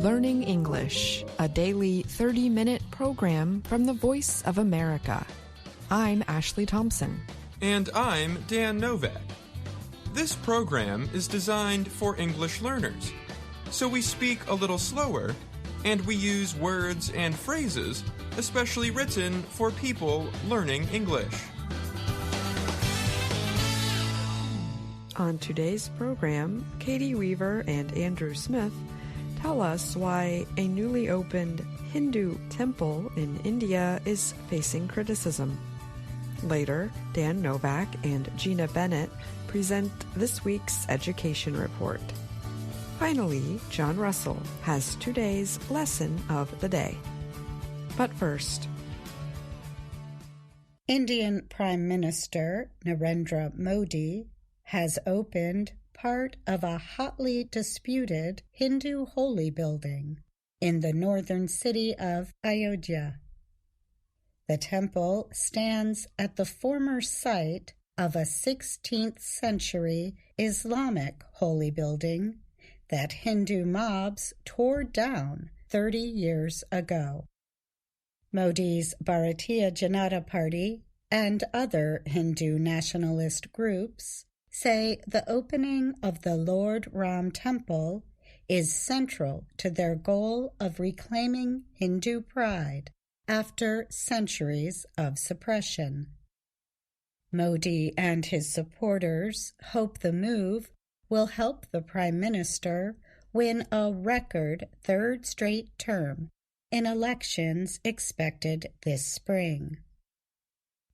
Learning English, a daily 30-minute program from the Voice of America. I'm Ashley Thompson. And I'm Dan Novak. This program is designed for English learners, so we speak a little slower and we use words and phrases especially written for people learning English. On today's program, Katie Weaver and Andrew Smith tell us why a newly opened Hindu temple in India is facing criticism. Later, Dan Novak and Gina Bennett present this week's education report. Finally, John Russell has today's lesson of the day. But first, Indian Prime Minister Narendra Modi has opened part of a hotly disputed Hindu holy building in the northern city of Ayodhya. The temple stands at the former site of a 16th century Islamic holy building that Hindu mobs tore down 30 years ago. Modi's Bharatiya Janata Party and other Hindu nationalist groups say the opening of the Lord Ram Temple is central to their goal of reclaiming Hindu pride after centuries of suppression. Modi and his supporters hope the move will help the Prime Minister win a record third straight term in elections expected this spring.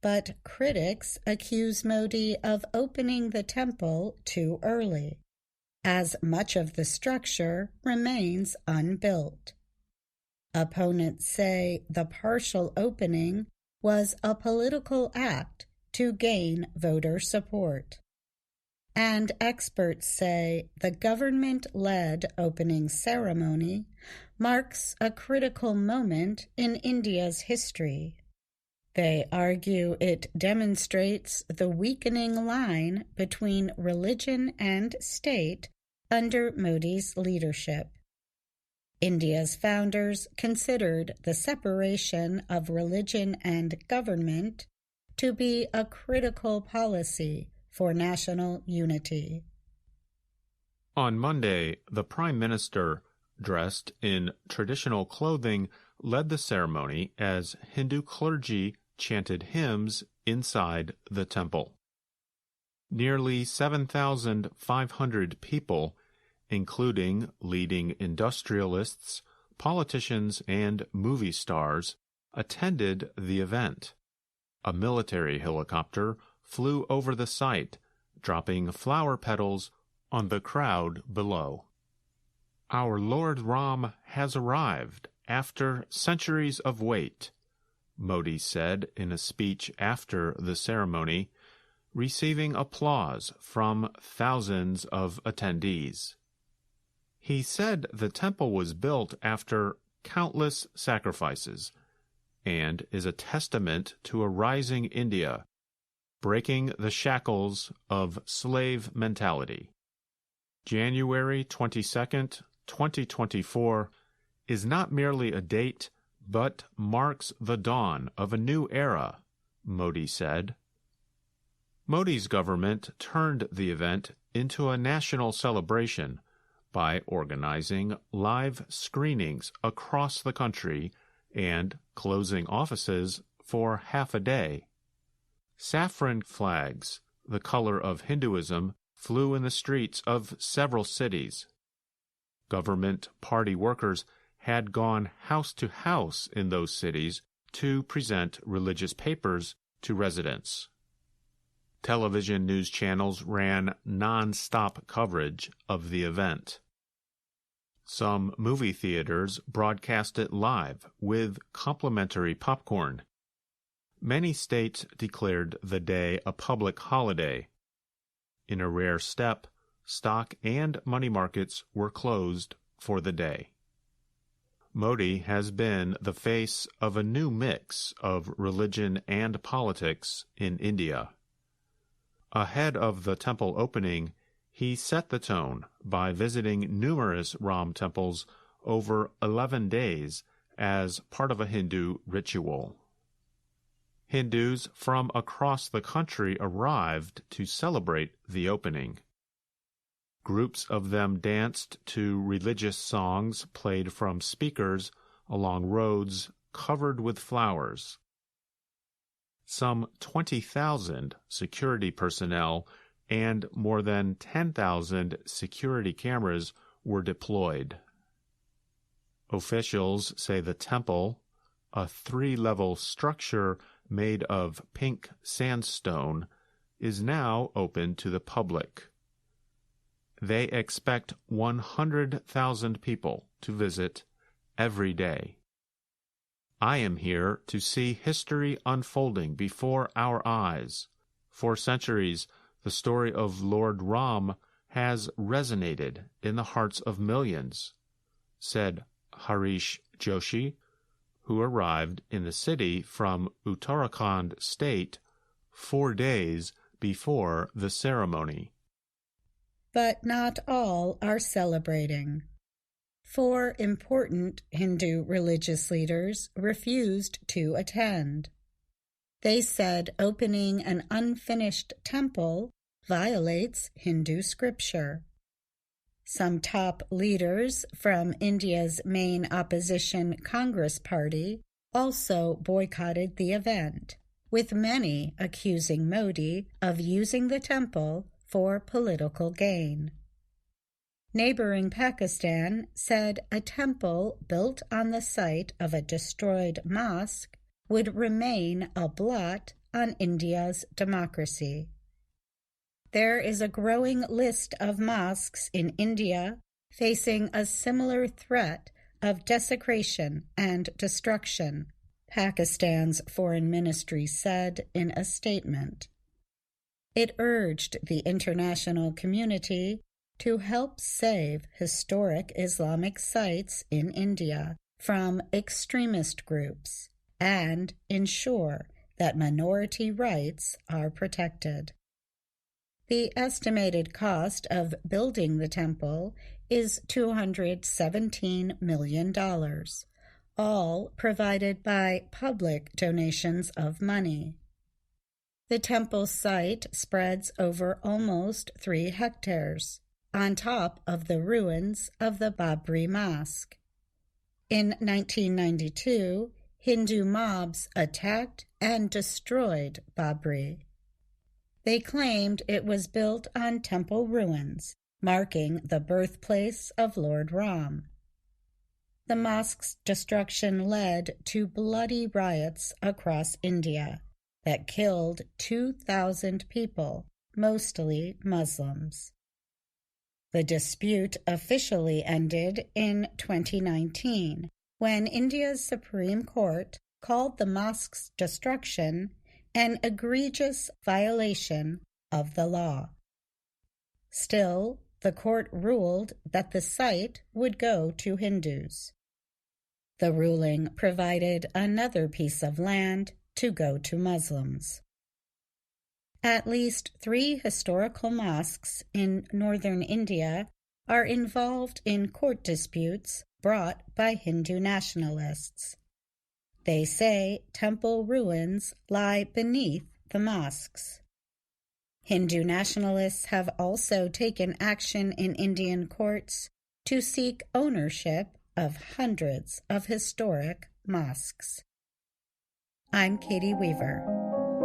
But critics accuse Modi of opening the temple too early, as much of the structure remains unbuilt. Opponents say the partial opening was a political act to gain voter support. And experts say the government-led opening ceremony marks a critical moment in India's history. They argue it demonstrates the weakening line between religion and state under Modi's leadership. India's founders considered the separation of religion and government to be a critical policy for national unity. On Monday, the Prime Minister, dressed in traditional clothing, led the ceremony as Hindu clergy chanted hymns inside the temple. Nearly 7,500 people, including leading industrialists, politicians, and movie stars, attended the event. A military helicopter flew over the site, dropping flower petals on the crowd below. Our Lord Ram has arrived after centuries of wait, Modi said in a speech after the ceremony, receiving applause from thousands of attendees. He said the temple was built after countless sacrifices and is a testament to a rising India, breaking the shackles of slave mentality. January 22nd, 2024 is not merely a date, but marks the dawn of a new era, Modi said. Modi's government turned the event into a national celebration by organizing live screenings across the country and closing offices for half a day. Saffron flags, the color of Hinduism, flew in the streets of several cities. Government party workers had gone house to house in those cities to present religious papers to residents. Television news channels ran non-stop coverage of the event. Some movie theaters broadcast it live with complimentary popcorn. Many states declared the day a public holiday. In a rare step, stock and money markets were closed for the day. Modi has been the face of a new mix of religion and politics in India. Ahead of the temple opening, he set the tone by visiting numerous Ram temples over 11 days as part of a Hindu ritual. Hindus from across the country arrived to celebrate the opening. Groups of them danced to religious songs played from speakers along roads covered with flowers. Some 20,000 security personnel and more than 10,000 security cameras were deployed. Officials say the temple, a 3-level structure made of pink sandstone, is now open to the public. They expect 100,000 people to visit every day. I am here to see history unfolding before our eyes. For centuries, the story of Lord Ram has resonated in the hearts of millions, said Harish Joshi, who arrived in the city from Uttarakhand state 4 days before the ceremony. But not all are celebrating. 4 important Hindu religious leaders refused to attend. They said opening an unfinished temple violates Hindu scripture. Some top leaders from India's main opposition Congress Party also boycotted the event, with many accusing Modi of using the temple for political gain. Neighboring Pakistan said a temple built on the site of a destroyed mosque would remain a blot on India's democracy. There is a growing list of mosques in India facing a similar threat of desecration and destruction, Pakistan's foreign ministry said in a statement. It urged the international community to help save historic Islamic sites in India from extremist groups and ensure that minority rights are protected. The estimated cost of building the temple is $217 million, all provided by public donations of money. The temple site spreads over almost 3 hectares, on top of the ruins of the Babri Mosque. In 1992, Hindu mobs attacked and destroyed Babri. They claimed it was built on temple ruins, marking the birthplace of Lord Ram. The mosque's destruction led to bloody riots across India that killed 2,000 people, mostly Muslims. The dispute officially ended in 2019, when India's Supreme Court called the mosque's destruction an egregious violation of the law. Still, the court ruled that the site would go to Hindus. The ruling provided another piece of land to go to Muslims. At least 3 historical mosques in northern India are involved in court disputes brought by Hindu nationalists. They say temple ruins lie beneath the mosques. Hindu nationalists have also taken action in Indian courts to seek ownership of hundreds of historic mosques. I'm Katie Weaver.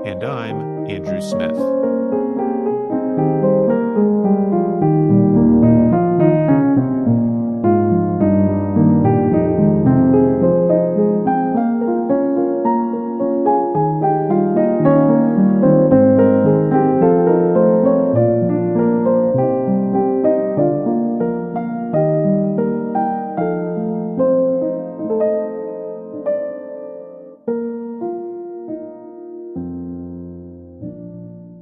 And I'm Andrew Smith.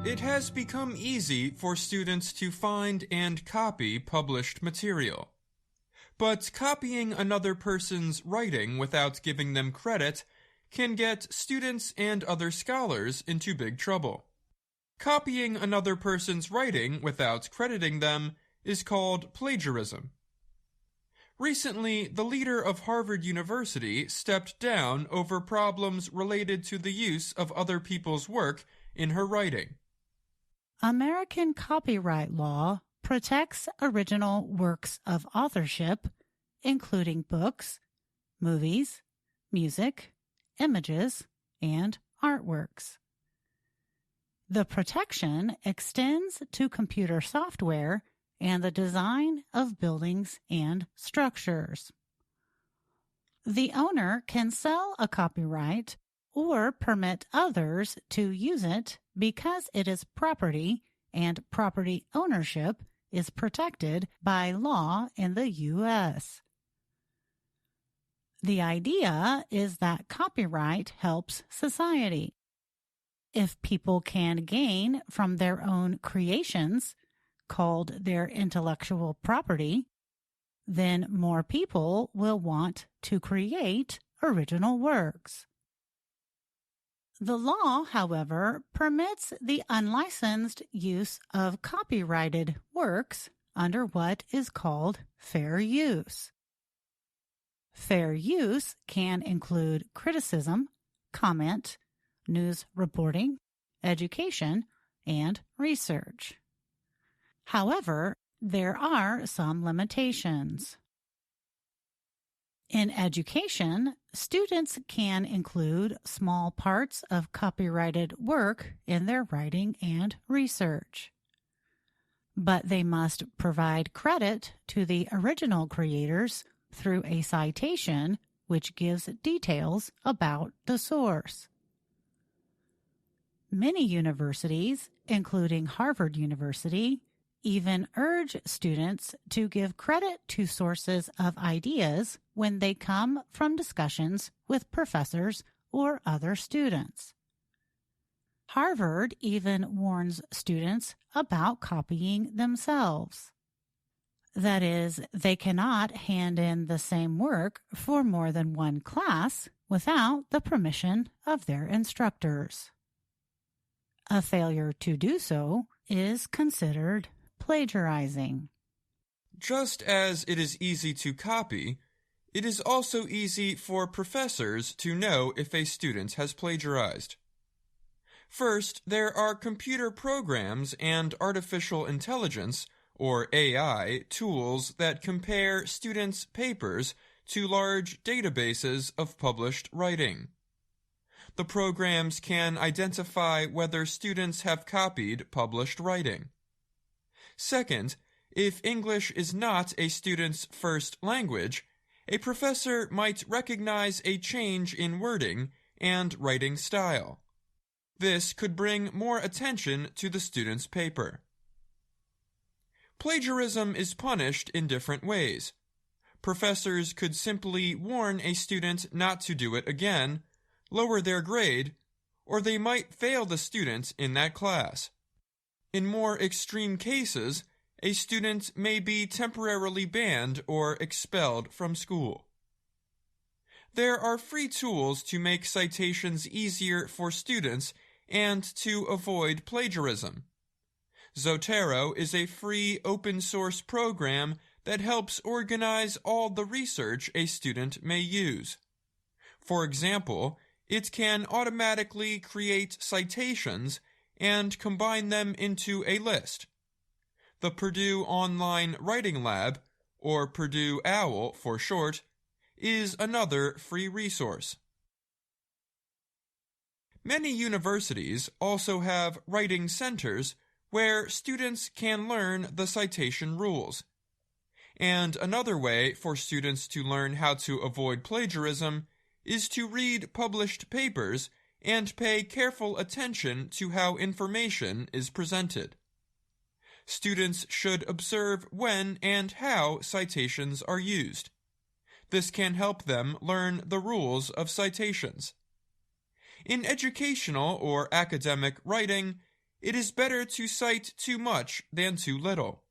It has become easy for students to find and copy published material. But copying another person's writing without giving them credit can get students and other scholars into big trouble. Copying another person's writing without crediting them is called plagiarism. Recently, the leader of Harvard University stepped down over problems related to the use of other people's work in her writing. American copyright law protects original works of authorship, including books, movies, music, images, and artworks. The protection extends to computer software and the design of buildings and structures. The owner can sell a copyright or permit others to use it because it is property and property ownership is protected by law in the U.S. The idea is that copyright helps society. If people can gain from their own creations, called their intellectual property, then more people will want to create original works. The law, however, permits the unlicensed use of copyrighted works under what is called fair use. Fair use can include criticism, comment, news reporting, education, and research. However, there are some limitations. In education, students can include small parts of copyrighted work in their writing and research. But they must provide credit to the original creators through a citation which gives details about the source. Many universities, including Harvard University, even urge students to give credit to sources of ideas when they come from discussions with professors or other students. Harvard even warns students about copying themselves. That is, they cannot hand in the same work for more than one class without the permission of their instructors. A failure to do so is considered plagiarizing. Just as it is easy to copy, it is also easy for professors to know if a student has plagiarized. First, there are computer programs and artificial intelligence, or AI, tools that compare students' papers to large databases of published writing. The programs can identify whether students have copied published writing. Second, if English is not a student's first language, a professor might recognize a change in wording and writing style. This could bring more attention to the student's paper. Plagiarism is punished in different ways. Professors could simply warn a student not to do it again, lower their grade, or they might fail the student in that class. In more extreme cases, a student may be temporarily banned or expelled from school. There are free tools to make citations easier for students and to avoid plagiarism. Zotero is a free open-source program that helps organize all the research a student may use. For example, it can automatically create citations and combine them into a list. The Purdue Online Writing Lab, or Purdue OWL for short, is another free resource. Many universities also have writing centers where students can learn the citation rules. And another way for students to learn how to avoid plagiarism is to read published papers and pay careful attention to how information is presented. Students should observe when and how citations are used. This can help them learn the rules of citations. In educational or academic writing, it is better to cite too much than too little.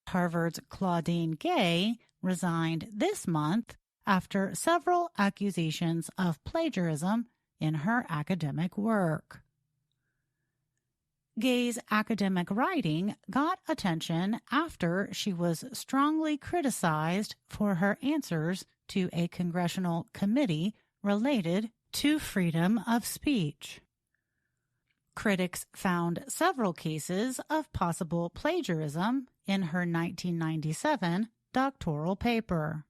Harvard's Claudine Gay resigned this month after several accusations of plagiarism in her academic work. Gay's academic writing got attention after she was strongly criticized for her answers to a congressional committee related to freedom of speech. Critics found several cases of possible plagiarism in her 1997 doctoral paper.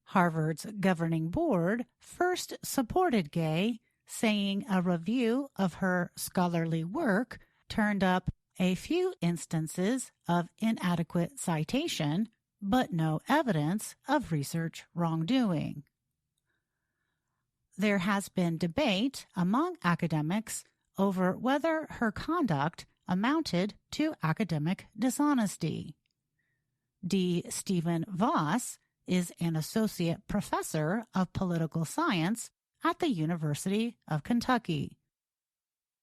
Harvard's governing board first supported Gay, saying a review of her scholarly work turned up a few instances of inadequate citation, but no evidence of research wrongdoing. There has been debate among academics over whether her conduct amounted to academic dishonesty. D. Stephen Voss is an associate professor of political science at the University of Kentucky.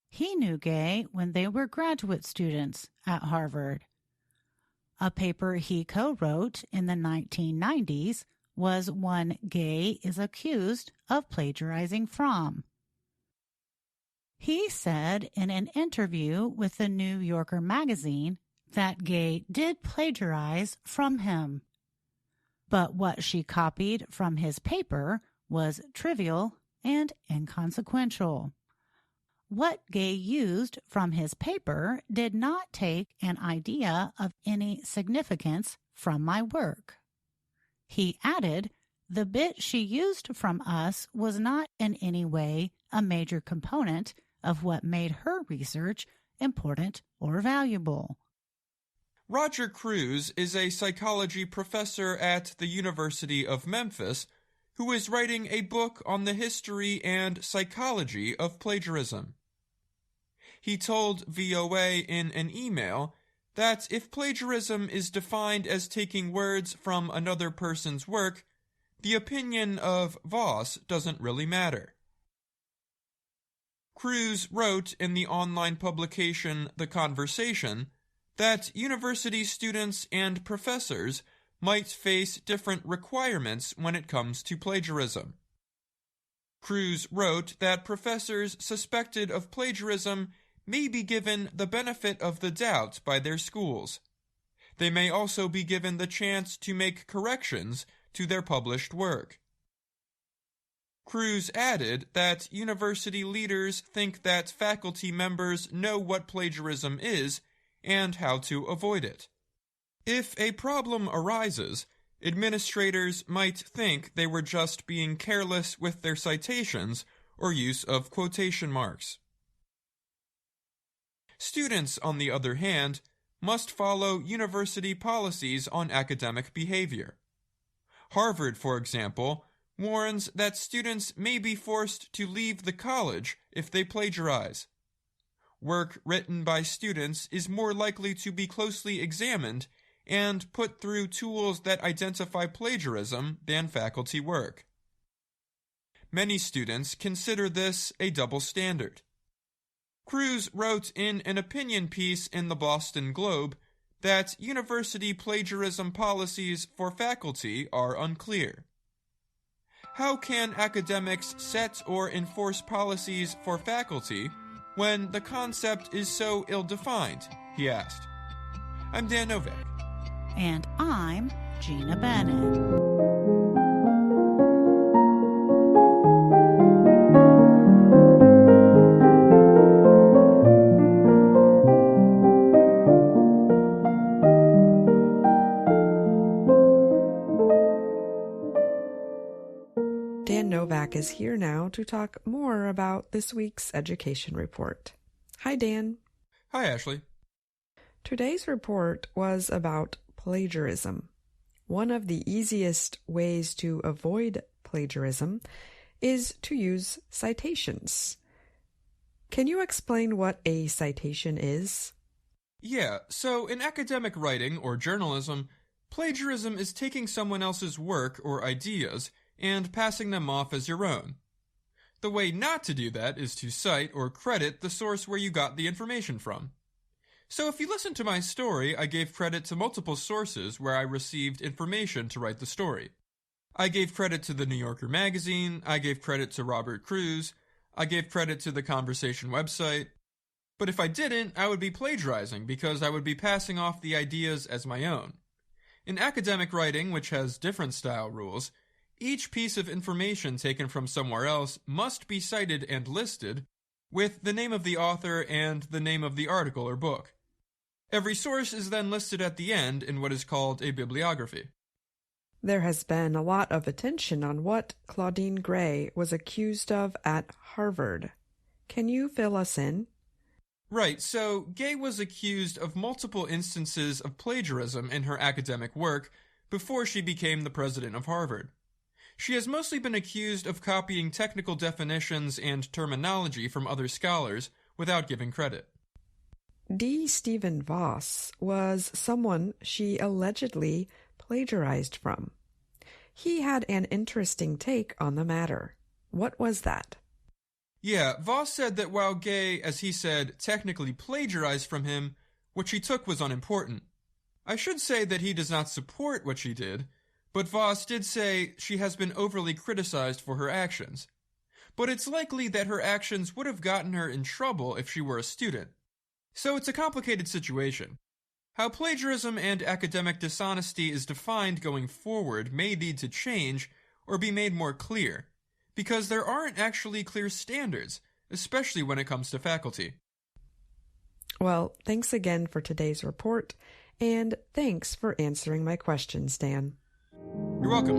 He knew Gay when they were graduate students at Harvard. A paper he co-wrote in the 1990s was one Gay is accused of plagiarizing from. He said in an interview with the New Yorker magazine that Gay did plagiarize from him, but what she copied from his paper was trivial and inconsequential. What Gay used from his paper did not take an idea of any significance from my work. He added, the bit she used from us was not in any way a major component of what made her research important or valuable. Roger Cruz is a psychology professor at the University of Memphis who is writing a book on the history and psychology of plagiarism. He told VOA in an email that if plagiarism is defined as taking words from another person's work, the opinion of Voss doesn't really matter. Cruz wrote in the online publication The Conversation that university students and professors might face different requirements when it comes to plagiarism. Cruz wrote that professors suspected of plagiarism may be given the benefit of the doubt by their schools. They may also be given the chance to make corrections to their published work. Cruz added that university leaders think that faculty members know what plagiarism is and how to avoid it. If a problem arises, administrators might think they were just being careless with their citations or use of quotation marks. Students, on the other hand, must follow university policies on academic behavior. Harvard, for example, warns that students may be forced to leave the college if they plagiarize. Work written by students is more likely to be closely examined and put through tools that identify plagiarism than faculty work. Many students consider this a double standard. Cruz wrote in an opinion piece in the Boston Globe that university plagiarism policies for faculty are unclear. How can academics set or enforce policies for faculty when the concept is so ill-defined? He asked. I'm Dan Novak. And I'm Gina Bennett. Dan Novak is here now to talk more about this week's education report. Hi, Dan. Hi, Ashley. Today's report was about plagiarism. One of the easiest ways to avoid plagiarism is to use citations. Can you explain what a citation is? Yeah, so in academic writing or journalism, plagiarism is taking someone else's work or ideas and passing them off as your own. The way not to do that is to cite or credit the source where you got the information from. So if you listen to my story, I gave credit to multiple sources where I received information to write the story. I gave credit to the New Yorker magazine, I gave credit to Robert Cruz, I gave credit to the Conversation website. But if I didn't, I would be plagiarizing because I would be passing off the ideas as my own. In academic writing, which has different style rules, each piece of information taken from somewhere else must be cited and listed with the name of the author and the name of the article or book. Every source is then listed at the end in what is called a bibliography. There has been a lot of attention on what Claudine Gray was accused of at Harvard. Can you fill us in? Right, so Gay was accused of multiple instances of plagiarism in her academic work before she became the president of Harvard. She has mostly been accused of copying technical definitions and terminology from other scholars without giving credit. D. Stephen Voss was someone she allegedly plagiarized from. He had an interesting take on the matter. What was that? Yeah, Voss said that while Gay, as he said, technically plagiarized from him, what she took was unimportant. I should say that he does not support what she did, but Voss did say she has been overly criticized for her actions. But it's likely that her actions would have gotten her in trouble if she were a student. So it's a complicated situation. How plagiarism and academic dishonesty is defined going forward may need to change or be made more clear, because there aren't actually clear standards, especially when it comes to faculty. Well, thanks again for today's report, and thanks for answering my questions, Dan. You're welcome.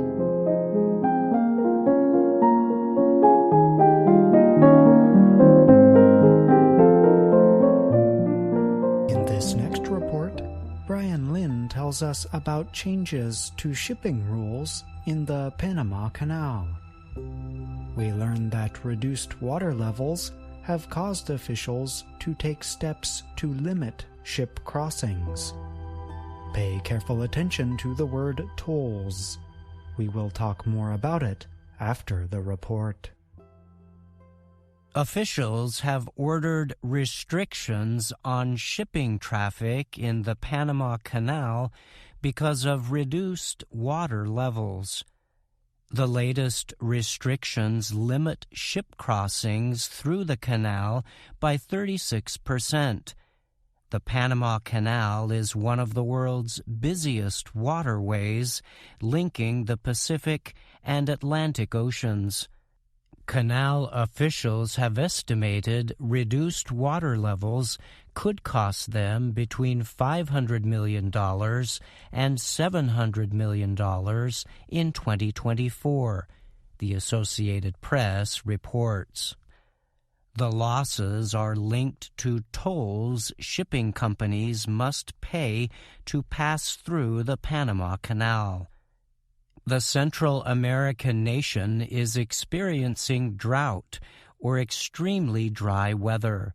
In this next report, Brian Lynn tells us about changes to shipping rules in the Panama Canal. We learn that reduced water levels have caused officials to take steps to limit ship crossings. Pay careful attention to the word tolls. We will talk more about it after the report. Officials have ordered restrictions on shipping traffic in the Panama Canal because of reduced water levels. The latest restrictions limit ship crossings through the canal by 36%. The Panama Canal is one of the world's busiest waterways, linking the Pacific and Atlantic Oceans. Canal officials have estimated reduced water levels could cost them between $500 million and $700 million in 2024, the Associated Press reports. The losses are linked to tolls shipping companies must pay to pass through the Panama Canal. The Central American nation is experiencing drought or extremely dry weather.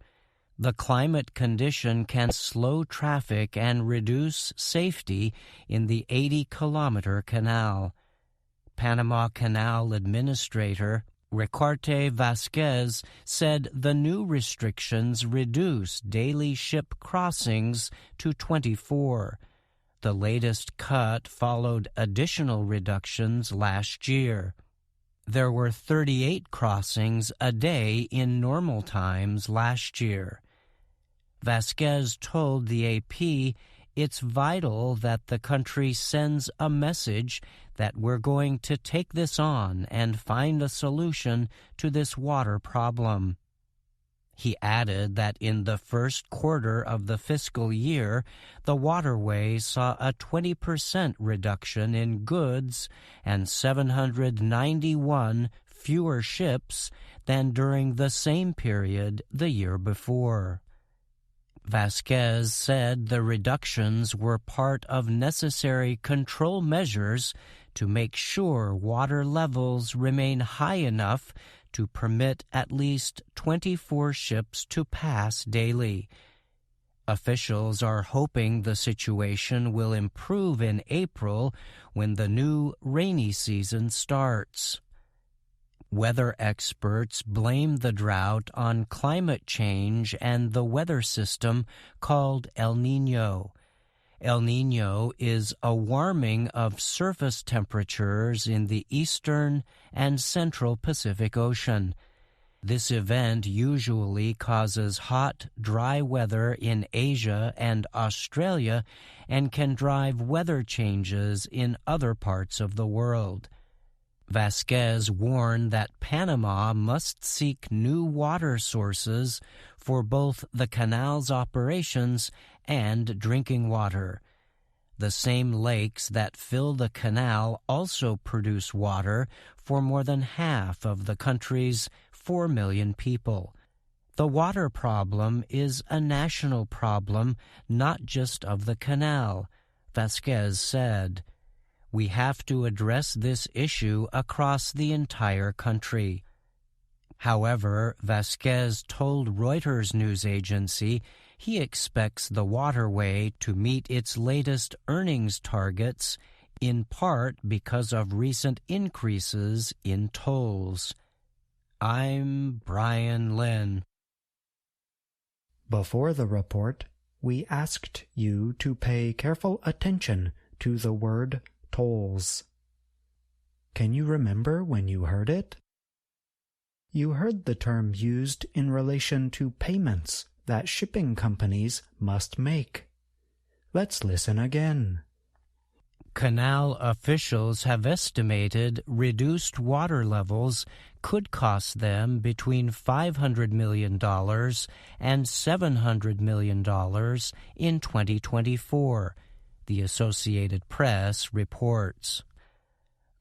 The climate condition can slow traffic and reduce safety in the 80-kilometer canal. Panama Canal Administrator Ricarte Vasquez said the new restrictions reduce daily ship crossings to 24. The latest cut followed additional reductions last year. There were 38 crossings a day in normal times last year. Vasquez told the AP it's vital that the country sends a message that we're going to take this on and find a solution to this water problem. He added that in the first quarter of the fiscal year, the waterway saw a 20% reduction in goods and 791 fewer ships than during the same period the year before. Vasquez said the reductions were part of necessary control measures to make sure water levels remain high enough to permit at least 24 ships to pass daily. Officials are hoping the situation will improve in April when the new rainy season starts. Weather experts blame the drought on climate change and the weather system called El Niño. El Niño is a warming of surface temperatures in the eastern and central Pacific Ocean. This event usually causes hot, dry weather in Asia and Australia and can drive weather changes in other parts of the world. Vasquez warned that Panama must seek new water sources for both the canal's operations and drinking water. The same lakes that fill the canal also produce water for more than half of the country's 4 million people. The water problem is a national problem, not just of the canal, Vasquez said. We have to address this issue across the entire country. However, Vasquez told Reuters news agency he expects the waterway to meet its latest earnings targets, in part because of recent increases in tolls. I'm Brian Lynn. Before the report, we asked you to pay careful attention to the word tolls. Can you remember when you heard it? You heard the term used in relation to payments that shipping companies must make. Let's listen again. Canal officials have estimated reduced water levels could cost them between $500 million and $700 million in 2024, the Associated Press reports.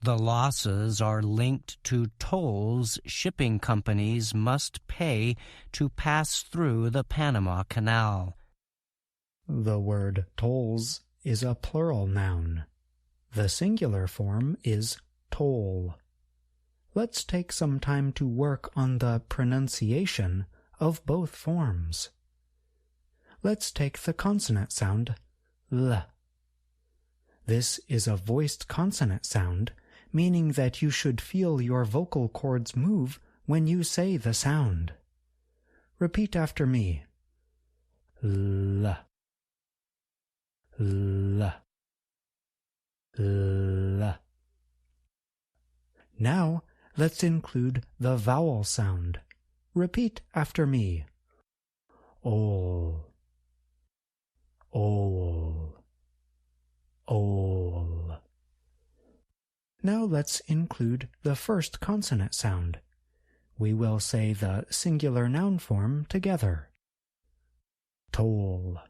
The losses are linked to tolls shipping companies must pay to pass through the Panama Canal. The word tolls is a plural noun. The singular form is toll. Let's take some time to work on the pronunciation of both forms. Let's take the consonant sound L. This is a voiced consonant sound, meaning that you should feel your vocal cords move when you say the sound. Repeat after me. L. L. L. Now, let's include the vowel sound. Repeat after me. Ol. Ol. Ol. Now let's include the first consonant sound. We will say the singular noun form together. Toll.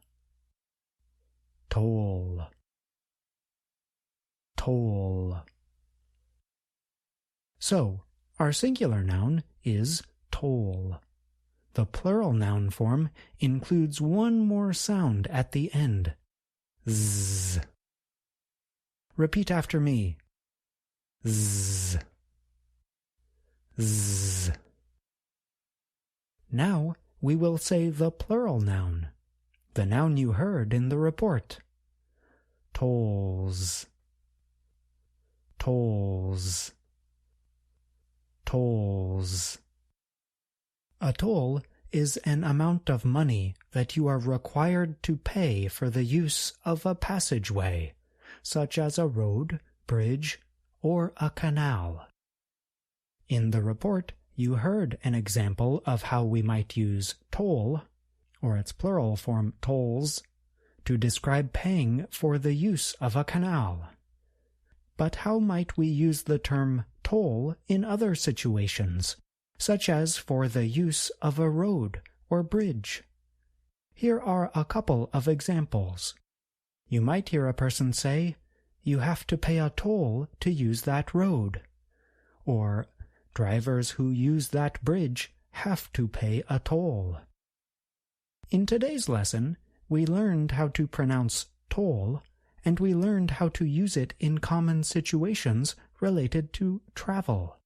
Toll. Toll. So, our singular noun is toll. The plural noun form includes one more sound at the end. Z. Repeat after me. Z. Z. Now we will say the plural noun, the noun you heard in the report. Tolls. Tolls. Tolls. A toll is an amount of money that you are required to pay for the use of a passageway, such as a road, bridge, or a canal. In the report, you heard an example of how we might use toll, or its plural form tolls, to describe paying for the use of a canal. But how might we use the term toll in other situations, such as for the use of a road or bridge? Here are a couple of examples. You might hear a person say, "You have to pay a toll to use that road," or "Drivers who use that bridge have to pay a toll." In today's lesson, we learned how to pronounce toll, and we learned how to use it in common situations related to travel.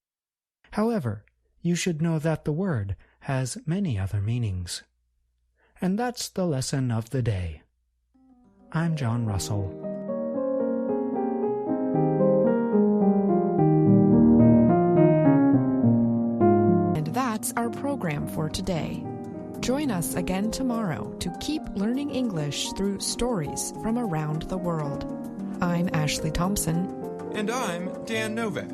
However, you should know that the word has many other meanings. And that's the lesson of the day. I'm John Russell. And that's our program for today. Join us again tomorrow to keep learning English through stories from around the world. I'm Ashley Thompson. And I'm Dan Novak.